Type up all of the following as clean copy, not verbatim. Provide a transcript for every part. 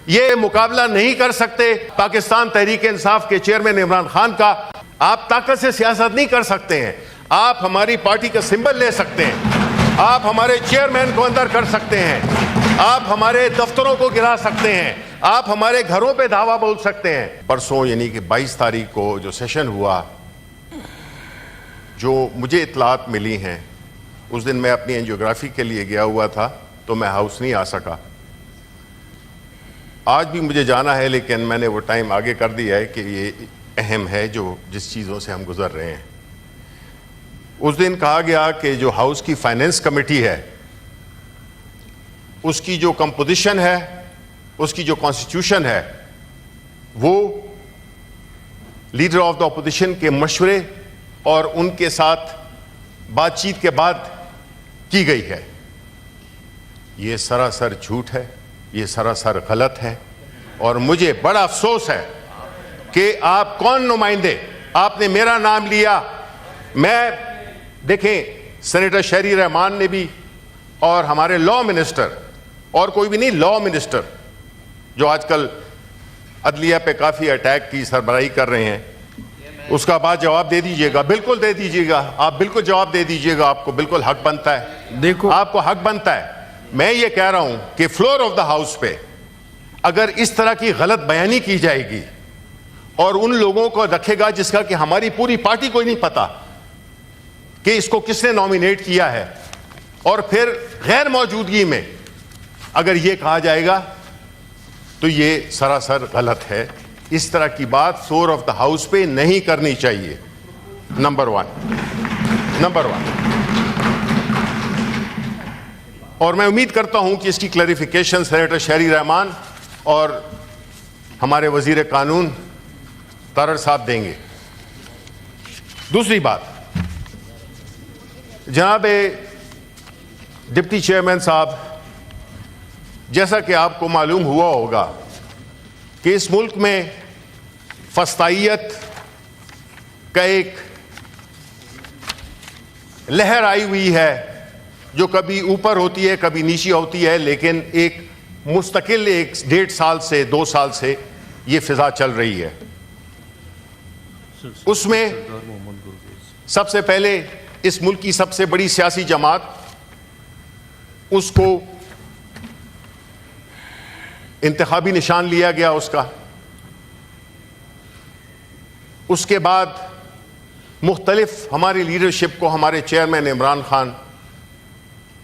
یہ مقابلہ نہیں کر سکتے پاکستان تحریک انصاف کے چیئرمین عمران خان کا. آپ طاقت سے سیاست نہیں کر سکتے ہیں. آپ ہماری پارٹی کا سمبل لے سکتے ہیں, آپ ہمارے چیئرمین کو اندر کر سکتے ہیں, آپ ہمارے دفتروں کو گرا سکتے ہیں, آپ ہمارے گھروں پہ دھاوا بول سکتے ہیں. پرسوں یعنی کہ 22 تاریخ کو جو سیشن ہوا, جو مجھے اطلاعات ملی ہیں, اس دن میں اپنی اینجیوگرافی کے لیے گیا ہوا تھا تو میں ہاؤس نہیں آ سکا. آج بھی مجھے جانا ہے لیکن میں نے وہ ٹائم آگے کر دیا ہے کہ یہ اہم ہے جو جس چیزوں سے ہم گزر رہے ہیں. اس دن کہا گیا کہ جو ہاؤس کی فائنینس کمیٹی ہے اس کی جو کمپوزیشن ہے, اس کی جو کانسٹیٹیوشن ہے, وہ لیڈر آف دا اپوزیشن کے مشورے اور ان کے ساتھ بات چیت کے بعد کی گئی ہے. یہ سراسر جھوٹ ہے, یہ سراسر غلط ہے, اور مجھے بڑا افسوس ہے کہ آپ کون نمائندے, آپ نے میرا نام لیا. میں دیکھیں سینیٹر شہری رحمان نے بھی اور ہمارے لا منسٹر, اور کوئی بھی نہیں, لا منسٹر جو آج کل عدلیہ پہ کافی اٹیک کی سربراہی کر رہے ہیں, اس کا بعد جواب دے دیجئے گا. بالکل دے دیجئے گا, آپ بالکل جواب دے دیجئے گا, آپ کو بالکل حق بنتا ہے. دیکھو آپ کو حق بنتا ہے. میں یہ کہہ رہا ہوں کہ فلور آف دا ہاؤس پہ اگر اس طرح کی غلط بیانی کی جائے گی اور ان لوگوں کو رکھے گا جس کا کہ ہماری پوری پارٹی کو ہی نہیں پتا کہ اس کو کس نے نامینیٹ کیا ہے, اور پھر غیر موجودگی میں اگر یہ کہا جائے گا تو یہ سراسر غلط ہے. اس طرح کی بات فلور آف دا ہاؤس پہ نہیں کرنی چاہیے. Number one. اور میں امید کرتا ہوں کہ اس کی کلیریفیکیشن سینیٹر شہری رحمان اور ہمارے وزیر قانون تارڑ صاحب دیں گے. دوسری بات, جناب ڈپٹی چیئرمین صاحب, جیسا کہ آپ کو معلوم ہوا ہوگا کہ اس ملک میں فسطائیت کا ایک لہر آئی ہوئی ہے جو کبھی اوپر ہوتی ہے کبھی نیچے ہوتی ہے, لیکن ایک مستقل 1.5 سال سے 2 سال سے یہ فضا چل رہی ہے. اس میں سب سے پہلے اس ملک کی سب سے بڑی سیاسی جماعت, اس کو انتخابی نشان لیا گیا اس کا. اس کے بعد مختلف ہماری لیڈرشپ کو, ہمارے چیئرمین عمران خان,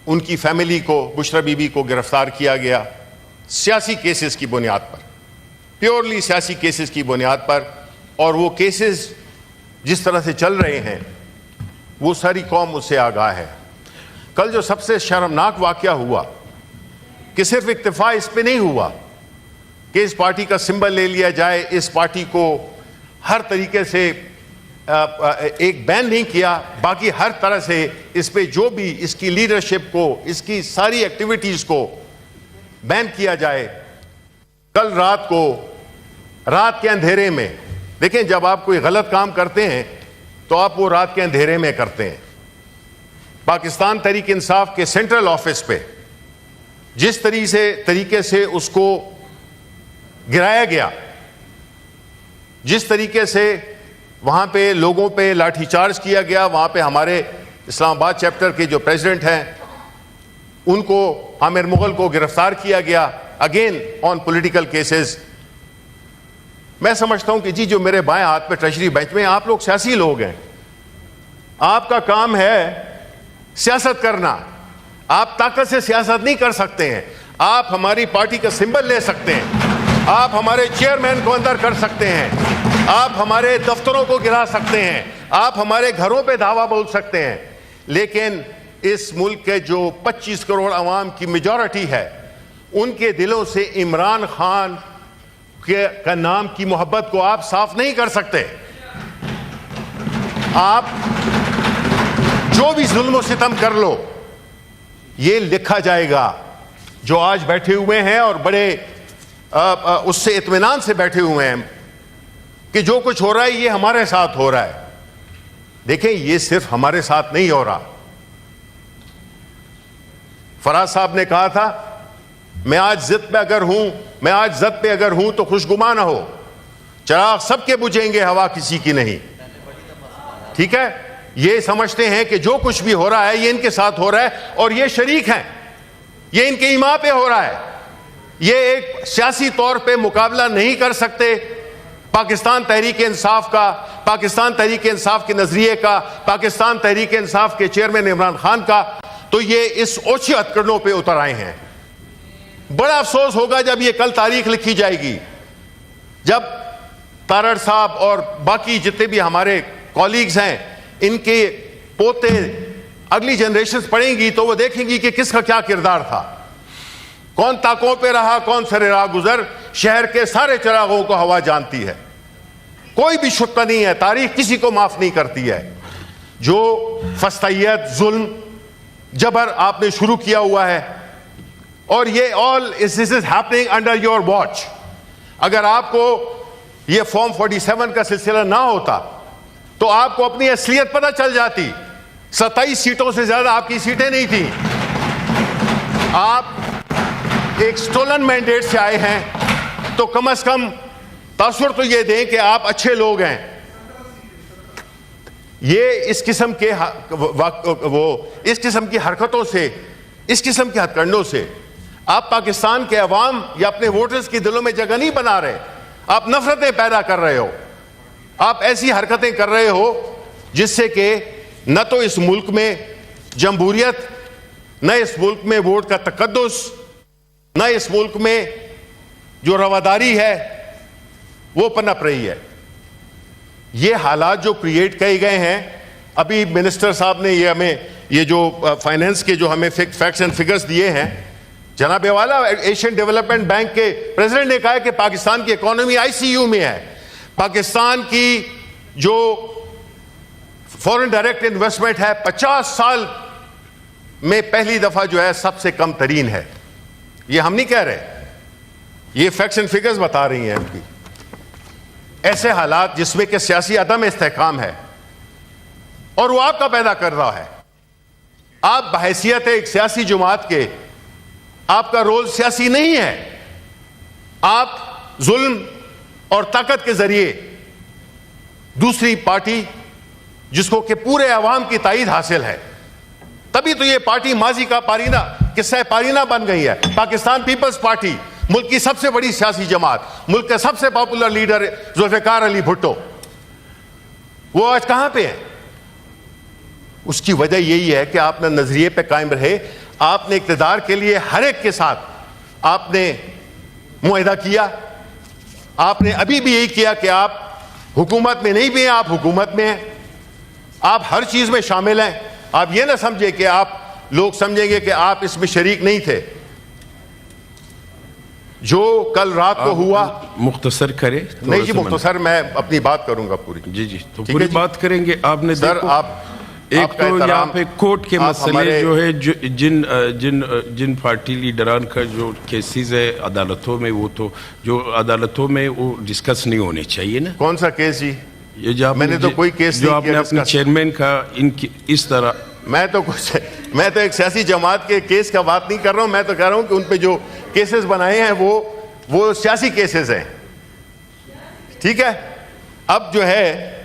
ان کی فیملی کو, بشرا بی بی کو گرفتار کیا گیا سیاسی کیسز کی بنیاد پر, پیورلی سیاسی کیسز کی بنیاد پر. اور وہ کیسز جس طرح سے چل رہے ہیں وہ ساری قوم اس سے آگاہ ہے. کل جو سب سے شرمناک واقعہ ہوا کہ صرف اکتفا اس پہ نہیں ہوا کہ اس پارٹی کا سمبل لے لیا جائے, اس پارٹی کو ہر طریقے سے ایک بین نہیں کیا, باقی ہر طرح سے اس پہ جو بھی اس کی لیڈرشپ کو, اس کی ساری ایکٹیویٹیز کو بین کیا جائے. کل رات کو, رات کے اندھیرے میں, دیکھیں جب آپ کوئی غلط کام کرتے ہیں تو آپ وہ رات کے اندھیرے میں کرتے ہیں. پاکستان تحریک انصاف کے سینٹرل آفس پہ جس طریقے سے اس کو گرایا گیا, جس طریقے سے وہاں پہ لوگوں پہ لاٹھی چارج کیا گیا, وہاں پہ ہمارے اسلام آباد چیپٹر کے جو پریزیڈنٹ ہیں ان کو, عامر مغل کو گرفتار کیا گیا اگین آن پولیٹیکل کیسز. میں سمجھتا ہوں کہ جی جو میرے بائیں ہاتھ پہ ٹریجری بینچ میں, آپ لوگ سیاسی لوگ ہیں, آپ کا کام ہے سیاست کرنا, آپ طاقت سے سیاست نہیں کر سکتے ہیں. آپ ہماری پارٹی کا سمبل لے سکتے ہیں, آپ ہمارے چیئرمین کو اندر کر سکتے ہیں, آپ ہمارے دفتروں کو گرا سکتے ہیں, آپ ہمارے گھروں پہ دھاوا بول سکتے ہیں, لیکن اس ملک کے جو 25 کروڑ عوام کی میجورٹی ہے ان کے دلوں سے عمران خان کا نام کی محبت کو آپ صاف نہیں کر سکتے. آپ جو بھی ظلم و ستم کر لو یہ لکھا جائے گا. جو آج بیٹھے ہوئے ہیں اور بڑے اس سے اطمینان سے بیٹھے ہوئے ہیں کہ جو کچھ ہو رہا ہے یہ ہمارے ساتھ ہو رہا ہے, دیکھیں یہ صرف ہمارے ساتھ نہیں ہو رہا. فراز صاحب نے کہا تھا میں آج ضد پہ اگر ہوں تو خوشگمان نہ ہو. چراغ سب کے بجھیں گے, ہوا کسی کی نہیں. ٹھیک ہے, یہ سمجھتے ہیں کہ جو کچھ بھی ہو رہا ہے یہ ان کے ساتھ ہو رہا ہے اور یہ شریک ہیں, یہ ان کے ایما پہ ہو رہا ہے. یہ ایک سیاسی طور پہ مقابلہ نہیں کر سکتے پاکستان تحریک انصاف کا, پاکستان تحریک انصاف کے نظریے کا, پاکستان تحریک انصاف کے چیئرمین عمران خان کا. تو یہ اس اوچھے ہتھکڑوں پہ اتر آئے ہیں. بڑا افسوس ہوگا جب یہ کل تاریخ لکھی جائے گی, جب تارڑ صاحب اور باقی جتنے بھی ہمارے کولیگز ہیں ان کے پوتے اگلی جنریشنز پڑھیں گی تو وہ دیکھیں گی کہ کس کا کیا کردار تھا, کون طاقوں پہ رہا, کون سر راہ گزر. شہر کے سارے چراغوں کو ہوا جانتی ہے, کوئی بھی شبہ نہیں ہے, تاریخ کسی کو معاف نہیں کرتی ہے. جو فسطائیت, ظلم, جبر آپ نے شروع کیا ہوا ہے, اور یہ all this is happening under your watch. اگر آپ کو یہ فارم 47 کا سلسلہ نہ ہوتا تو آپ کو اپنی اصلیت پتہ چل جاتی. 27 سیٹوں سے زیادہ آپ کی سیٹیں نہیں تھیں. آپ ایک سٹولن مینڈیٹ سے آئے ہیں تو کم از کم تاثر تو یہ دیں کہ آپ اچھے لوگ ہیں. یہ اس قسم کی حرکتوں سے, اس قسم کے ہتھکنڈوں سے آپ پاکستان کے عوام یا اپنے ووٹرز کی دلوں میں جگہ نہیں بنا رہے, آپ نفرتیں پیدا کر رہے ہو. آپ ایسی حرکتیں کر رہے ہو جس سے کہ نہ تو اس ملک میں جمہوریت, نہ اس ملک میں ووٹ کا تقدس, نہ اس ملک میں جو رواداری ہے وہ پنپ رہی ہے. یہ حالات جو کریٹ کیے گئے ہیں, ابھی منسٹر صاحب نے یہ جو فائنینس کے جو ہمیں فیکٹس اینڈ فگرز دیے ہیں, جناب والا ایشین ڈیولپمنٹ بینک کے پریزیڈنٹ نے کہا ہے کہ پاکستان کی اکانومی ICU میں ہے. پاکستان کی جو فورن ڈائریکٹ انویسٹمنٹ ہے 50 سال میں پہلی دفعہ جو ہے سب سے کم ترین ہے. یہ ہم نہیں کہہ رہے, یہ فیکٹس اینڈ فگرز بتا رہی ہیں ان کی. ایسے حالات جس میں کہ سیاسی عدم استحکام ہے اور وہ آپ کا پیدا کر رہا ہے. آپ بحیثیت ایک سیاسی جماعت کے, آپ کا رول سیاسی نہیں ہے. آپ ظلم اور طاقت کے ذریعے دوسری پارٹی جس کو کہ پورے عوام کی تائید حاصل ہے, تبھی تو یہ پارٹی ماضی کا پارینہ, قصہ پارینہ بن گئی ہے. پاکستان پیپلز پارٹی, ملک کی سب سے بڑی سیاسی جماعت, ملک کا سب سے پاپولر لیڈر ذوالفقار علی بھٹو, وہ آج کہاں پہ ہے؟ اس کی وجہ یہی ہے کہ آپ نے نظریے پہ قائم رہے. آپ نے اقتدار کے لیے ہر ایک کے ساتھ آپ نے معاہدہ کیا. آپ نے ابھی بھی یہی کیا کہ آپ حکومت میں نہیں بھی ہیں, آپ حکومت میں ہیں, آپ ہر چیز میں شامل ہیں. آپ یہ نہ سمجھے کہ آپ لوگ سمجھیں گے کہ آپ اس میں شریک نہیں تھے. جو کل رات کو ہوا, مختصر کرے. نہیں جی مختصر, میں اپنی بات کروں گا پوری. جی تو پوری بات کریں گے. آپ نے سر ایک تو یہاں پہ کوٹ کے مسئلے جو ہے, جن پارٹی لیڈران کا جو کیسز ہے عدالتوں میں, وہ تو جو عدالتوں میں وہ ڈسکس نہیں ہونے چاہیے نا. کون سا کیس جی؟ یہ جو میں نے تو کوئی کیس جو آپ نے اپنے چیئرمین کا اس طرح, میں تو ایک سیاسی جماعت کے کیس کا بات نہیں کر رہا ہوں. میں تو کہہ رہا ہوں کہ ان پہ جو کیسز بنائے ہیں وہ سیاسی کیسز ہیں. ٹھیک ہے, اب جو ہے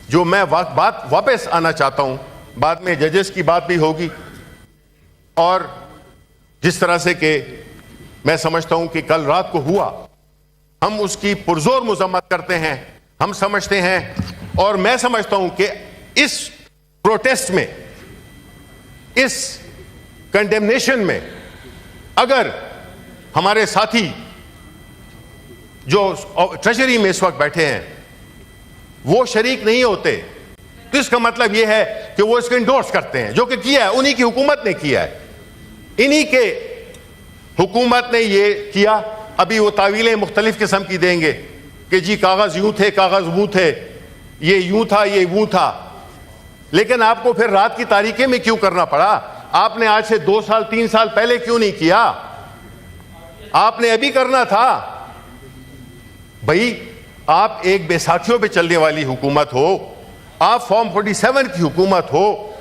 جو میں بات واپس آنا چاہتا ہوں, بعد میں ججز کی بات بھی ہوگی, اور جس طرح سے کہ میں سمجھتا ہوں کہ کل رات کو ہوا, ہم اس کی پرزور مذمت کرتے ہیں. ہم سمجھتے ہیں اور میں سمجھتا ہوں کہ اس پروٹیسٹ میں, اس کنڈیمنیشن میں اگر ہمارے ساتھی جو ٹریجری میں اس وقت بیٹھے ہیں وہ شریک نہیں ہوتے تو اس کا مطلب یہ ہے کہ وہ اس کو انڈورس کرتے ہیں, جو کہ کیا ہے انہی کی حکومت نے کیا ہے, انہی کے حکومت نے یہ کیا. ابھی وہ تعویلیں مختلف قسم کی دیں گے کہ جی کاغذ یوں تھے, کاغذ وہ تھے, یہ یوں تھا, یہ وہ تھا. لیکن آپ کو پھر رات کی تاریکی میں کیوں کرنا پڑا؟ آپ نے آج سے 2 سال 3 سال پہلے کیوں نہیں کیا؟ آپ نے ابھی کرنا تھا. بھائی آپ ایک بیساکھیوں پہ چلنے والی حکومت ہو, آپ فارم 47 کی حکومت ہو,